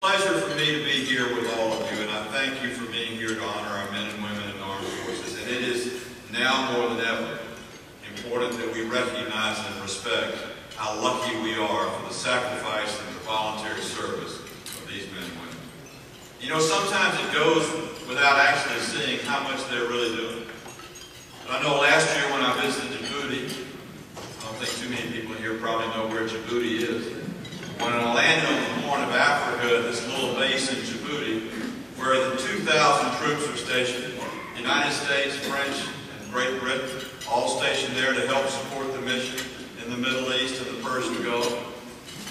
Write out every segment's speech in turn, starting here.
Pleasure for me to be here with all of you, and I thank you for being here to honor our men and women in the armed forces. And it is now more than ever important that we recognize and respect how lucky we are for the sacrifice and the voluntary service of these men and women. You know, sometimes it goes without actually seeing how much they're really doing. But I know last year when I visited Djibouti, I don't think too many people here probably know where Djibouti is. When I landed on the Horn of Africa, this little base in Djibouti, where the 2,000 troops are stationed, the United States, French, and Great Britain, all stationed there to help support the mission in the Middle East and the Persian Gulf.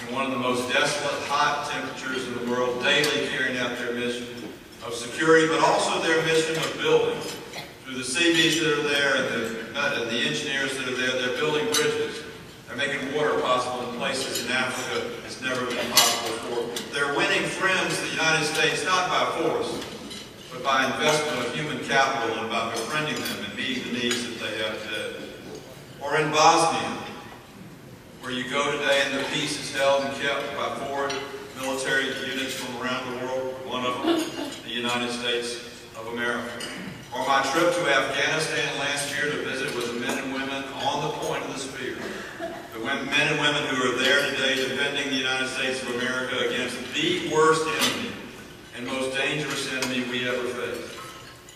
In one of the most desolate, hot temperatures in the world, daily carrying out their mission of security, but also their mission of building. Through the Seabees that are there and the engineers that are there, they're building bridges. They're making water possible in places in Africa it's never been possible before. They're winning friends to the United States not by force, but by investment of human capital and by befriending them and meeting the needs that they have today. Or in Bosnia, where you go today and the peace is held and kept by 4 military units from around the world, one of them, the United States of America. Or my trip to Afghanistan last year to visit with the men and women on the point of the spear. The men and women who are there today defending the United States of America against the worst enemy and most dangerous enemy we ever faced.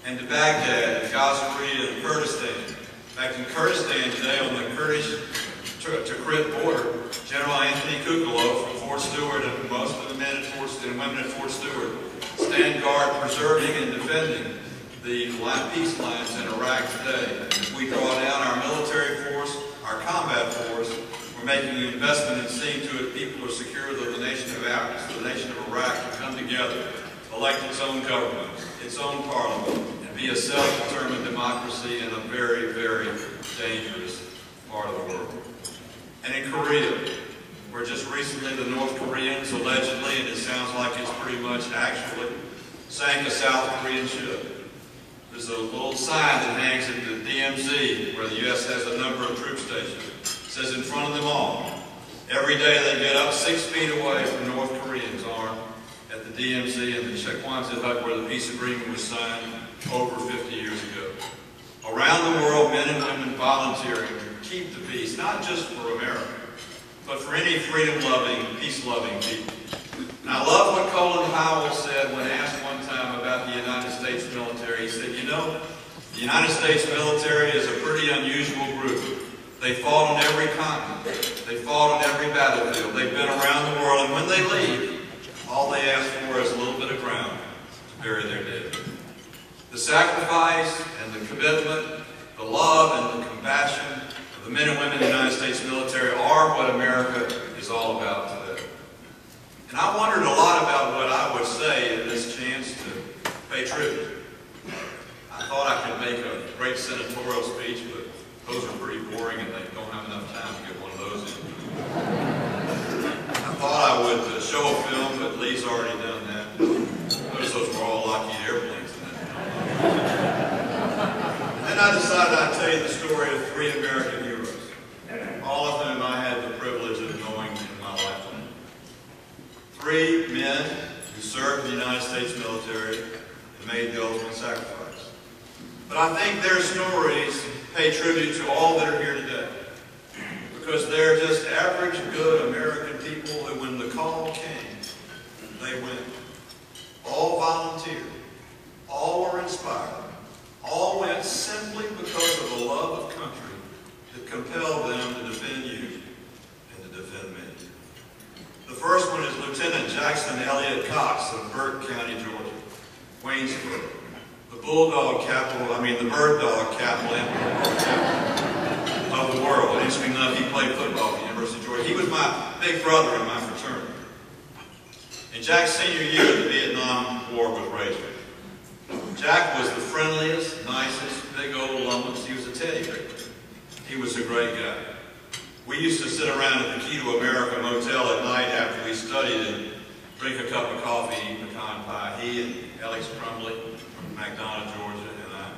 And to Baghdad, and Gazaria, and Kurdistan. In fact, in Kurdistan today, on the Kurdish-Tikrit border, General Anthony Kukalov from Fort Stewart and most of the men and women at Fort Stewart stand guard preserving and defending the peace lines in Iraq today. As we draw down our military force, our combat force, we're making an investment in seeing to it people are secure that the nation of Iraq can come together, elect its own government, its own parliament, and be a self-determined democracy in a very, very dangerous part of the world. And in Korea, where just recently the North Koreans allegedly, and it sounds like it's pretty much actually, sank a South Korean ship. There's a little sign that hangs at the DMZ where the U.S. has a number of troop stations. It says in front of them all, every day they get up 6 feet away from North Koreans armed at the DMZ and the Chekwanzit Hut where the peace agreement was signed over 50 years ago. Around the world, men and women volunteering to keep the peace, not just for America, but for any freedom-loving, peace-loving people. And I love what Colin Powell said when asked one time about the United States military. He said, you know, the United States military is a pretty unusual group. They fought on every continent. They fought on every battlefield. They've been around the world, and when they leave, all they ask for is a little bit of ground to bury their dead. The sacrifice and the commitment, the love and the compassion of the men and women in the United States military are what America is all about today. And I wondered a lot about what I would say in this chance to pay tribute. I thought I could make a great senatorial speech, but those are pretty boring and they don't have enough time to get one of those in. I thought I would show a film, but Lee's already done that. Notice those were all Lockheed airplanes in that film. Then I decided I'd tell you the story of 3 American heroes, all of whom I had the privilege of knowing in my lifetime. 3 men who served in the United States military and made the ultimate sacrifice. But I think their stories pay tribute to all that are here today, because they're just average, good American people who, when the call came, they went. All volunteered. All were inspired. All went simply because of the love of country that compelled them to defend you and to defend me. The first one is Lieutenant Jackson Elliott Cox of Burke County, Georgia, Waynesboro, the bulldog capital, the bird dog capital of the world. Interesting enough, he played football at the University of Georgia. He was my big brother in my fraternity. In Jack's senior year, the Vietnam War was raging. Jack was the friendliest, nicest, big old lummox. He was a teddy bear. He was a great guy. We used to sit around at the Key to America motel at night after we studied and drink a cup of coffee, eat pecan pie. He and Alex Crumbly from McDonough, Georgia, and I.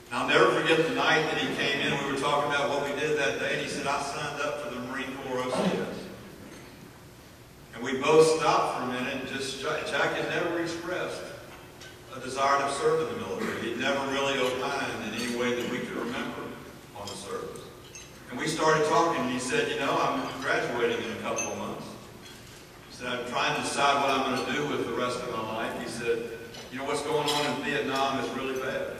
And I'll never forget the night that he came in. We were talking about what we did that day, and he said, I signed up for the Marine Corps OCS. And we both stopped for a minute and just, Jack had never expressed a desire to serve in the military. He'd never really opined in any way that we could remember on the service. And we started talking, and he said, you know, I'm graduating in a couple of months. He said, I'm trying to decide what I'm going to do with the rest of my life. He said, you know, what's going on in Vietnam is really bad.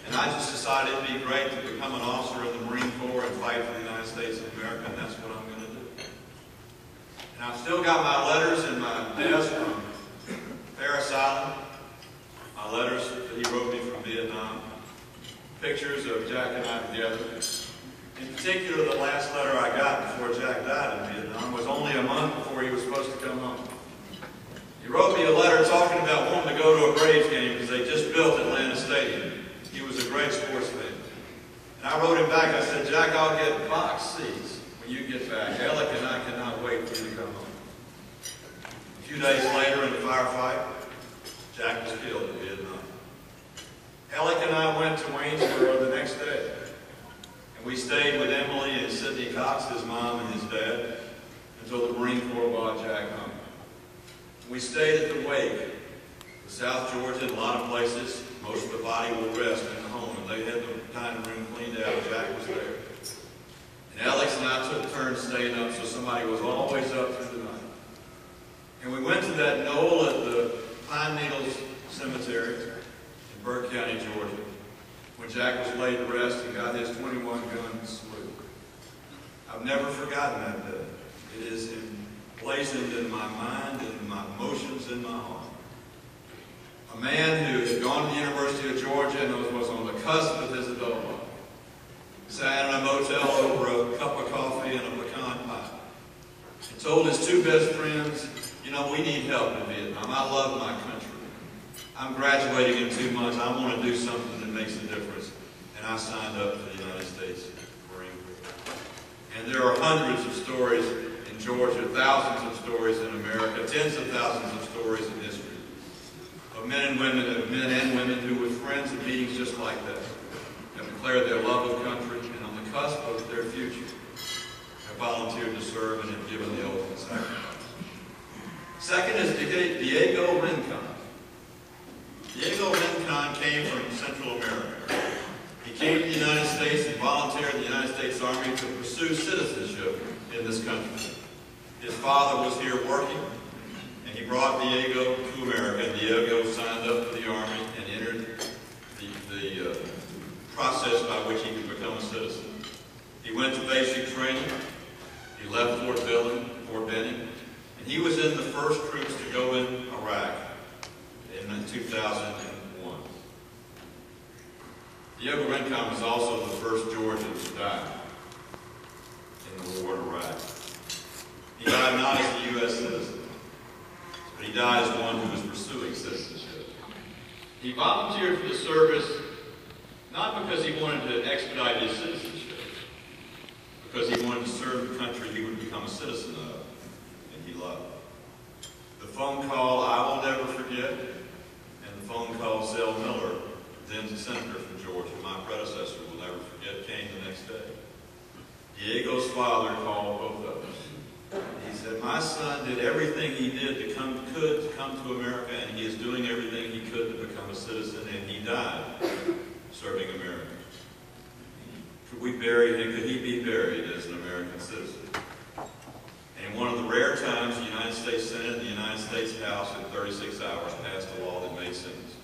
And I just decided it'd be great to become an officer in the Marine Corps and fight for the United States of America, and that's what I'm going to do. And I've still got my letters in my desk from Paris Island, my letters that he wrote me from Vietnam, pictures of Jack and I together. In particular, the last letter I got before Jack died in Vietnam was only a month before he was supposed to come home. He wrote me a letter talking about wanting to go to a Braves game because they just built Atlanta Stadium. He was a great sports fan. And I wrote him back, I said, Jack, I'll get box seats when you get back. Alec and I cannot wait for you to come home. A few days later in a firefight, Jack was killed in Vietnam. Alec and I went to Waynesboro the next day. And we stayed with Emily and Sidney Cox, his mom and his dad, until the Marine Corps brought Jack home. We stayed at the wake. In South Georgia, in a lot of places, most of the body will rest in the home, and they had the dining room cleaned out, and Jack was there. And Alex and I took turns staying up, so somebody was always up through the night. And we went to that knoll at the Pine Needles Cemetery in Burke County, Georgia, when Jack was laid to rest and got his 21-gun salute. I've never forgotten that day. It is emblazoned in my mind and in my emotions in my heart. A man who had gone to the University of Georgia and was on the cusp of his adult life. Sat in a motel over a cup of coffee and a pecan pie. And told his two best friends, you know, we need help in Vietnam. I love my country. I'm graduating in 2 months. I want to do something that makes a difference. And I signed up for the United States Marine Corps. And there are hundreds of stories in Georgia, thousands of stories in America, tens of thousands of stories in history of men and women who, with friends at meetings just like that, have declared their love of country and on the cusp of their future have volunteered to serve and have given the ultimate sacrifice. Second is Diego Rincon. Diego Rincon came from Central America. He came to the United States and volunteered in the United States Army to pursue citizenship in this country. His father was here working, and he brought Diego to America. Diego signed up for the Army and entered the process by which he could become a citizen. He went to basic training. He left Fort Benning, and he was in the first troops to go in Iraq in 2001. Diego Rincon was also the first Georgian to die in the war in Iraq. He died not as a U.S. citizen, but he died as one who was pursuing citizenship. He volunteered for the service not because he wanted to expedite his citizenship, because he wanted to serve the country he would become a citizen of, and he loved. The phone call I will never forget, and the phone call Zell Miller, then senator from Georgia, my predecessor, will never forget, came the next day. Diego's father called both of us. He said, my son did everything he did to come to America, and he is doing everything he could to become a citizen, and he died serving America. Could we bury him? Could he be buried as an American citizen? And in one of the rare times the United States Senate and the United States House in 36 hours passed a law that made sense.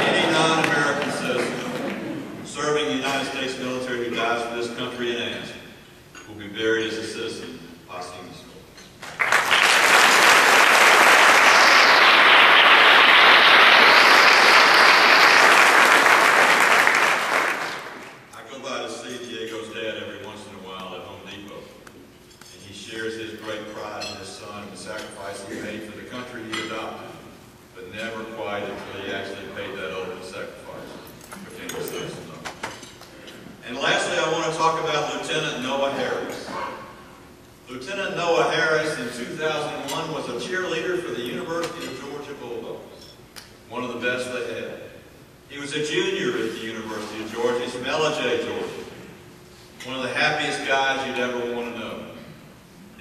Any non-American citizen serving the United States military who dies for this country and asked will be buried as a citizen posthumously. I go by to see Diego's dad every once in a while at Home Depot, and he shares his great pride in his son and the sacrifice he made for the country he adopted, but never quite until he actually paid that ultimate sacrifice, became a citizen. And lastly, I want to talk about Lieutenant Noah Harris. Lieutenant Noah Harris in 2001 was a cheerleader for the University of Georgia Bulldogs, one of the best they had. He was a junior at the University of Georgia, from LJ, Georgia. One of the happiest guys you'd ever want to know.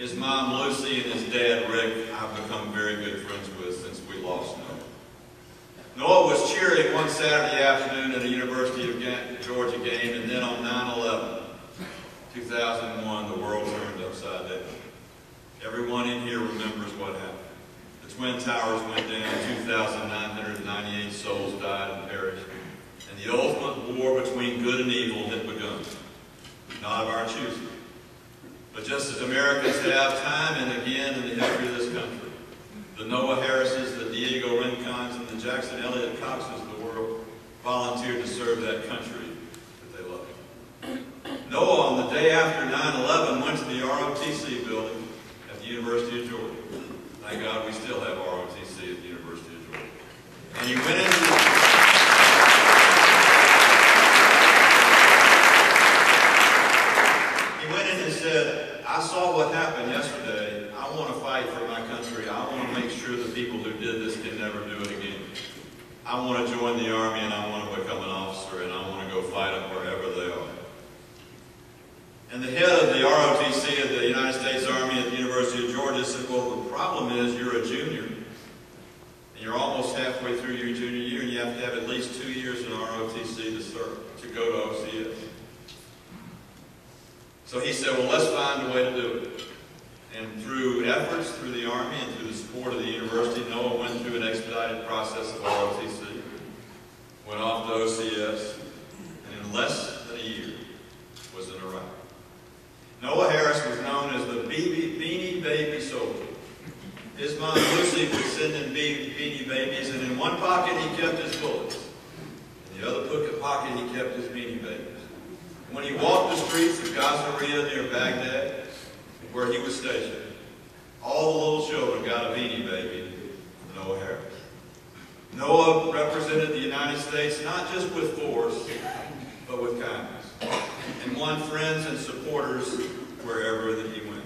His mom, Lucy, and his dad, Rick, I've become very good friends with since we lost Noah. Noah was cheering one Saturday afternoon at a University of Georgia game, and then on 9/11, 2001, the world turned upside down. Everyone in here remembers what happened. The Twin Towers went down, 2,998 souls died and perished, and the ultimate war between good and evil had begun. Not of our choosing, but just as Americans have time and again in the history of this country. The Noah Harrises, the Diego Rincons, and the Jackson Elliott Coxes of the world volunteered to serve that country that they loved. Noah, on the day after 9/11, went to the ROTC building at the University of Georgia. Thank God we still have ROTC at the University of Georgia. And he went into and said, I saw what happened yesterday. I want to fight for my country. I want to make sure the people who did this can never do it again. I want to join the Army, and I want to become an officer, and I want to go fight them wherever they are. And the head of the ROTC of the United States Army at the University of Georgia said, well, the problem is you're a junior, and you're almost halfway through your junior year, and you have to have at least 2 years in ROTC to serve, to go to OCS. So he said, well, let's find a way to do it. And through efforts through the Army and through the support of the university, Noah went through an expedited process of ROTC, went off to OCS, and in less than a year was in Iraq. Noah Harris was known as the Beanie Baby Soldier. His mom, Lucy, would send him beanie babies, and in one pocket he kept his bullets. In the other pocket he kept his beanie babies. When he walked the streets of Gazaria near Baghdad, where he was stationed, all the little children got a beanie baby from Noah Harris. Noah represented the United States not just with force, but with kindness, and won friends and supporters wherever that he went.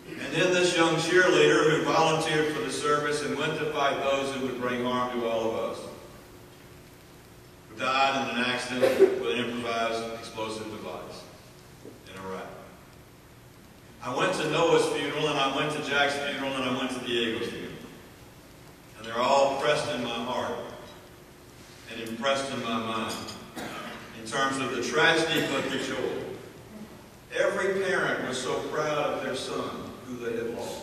And then this young cheerleader who volunteered for the service and went to fight those who would bring harm to all of us, who died in an accident with an improvised explosive device in Iraq. I went to Noah's funeral, and I went to Jack's funeral, and I went to Diego's funeral. And they're all pressed in my heart and impressed in my mind in terms of the tragedy but the joy. Every parent was so proud of their son who they had lost.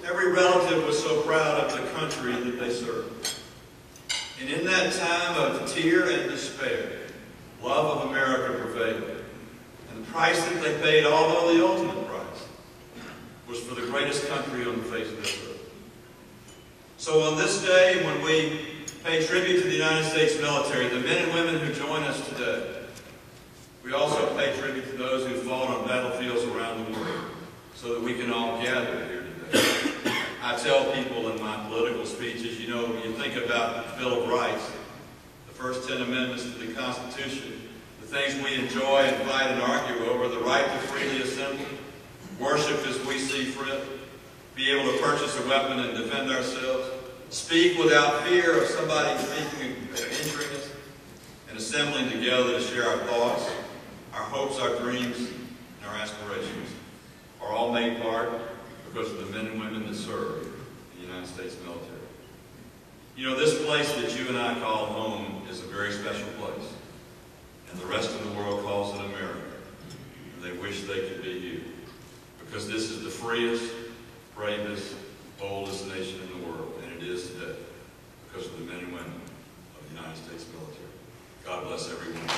Every relative was so proud of the country that they served. And in that time of tear and despair, love of America prevailed. And the price that they paid, although the ultimate price, was for the greatest country on the face of this earth. So on this day, when we pay tribute to the United States military, the men and women who join us today, we also pay tribute to those who fought on battlefields around the world so that we can all gather here today. I tell people in my political speeches, you know, when you think about the Bill of Rights, the first 10 amendments to the Constitution, the things we enjoy and fight and argue over, the right to freely assemble, worship as we see fit, be able to purchase a weapon and defend ourselves, speak without fear of somebody speaking or injuring us, and assembling together to share our thoughts, our hopes, our dreams, and our aspirations, are all made part because of the men and women that serve the United States military. You know, this place that you and I call home is a very special place. And the rest of the world calls it America. And they wish they could be here. Because this is the freest, bravest, boldest nation in the world. And it is today. Because of the men and women of the United States military. God bless everyone.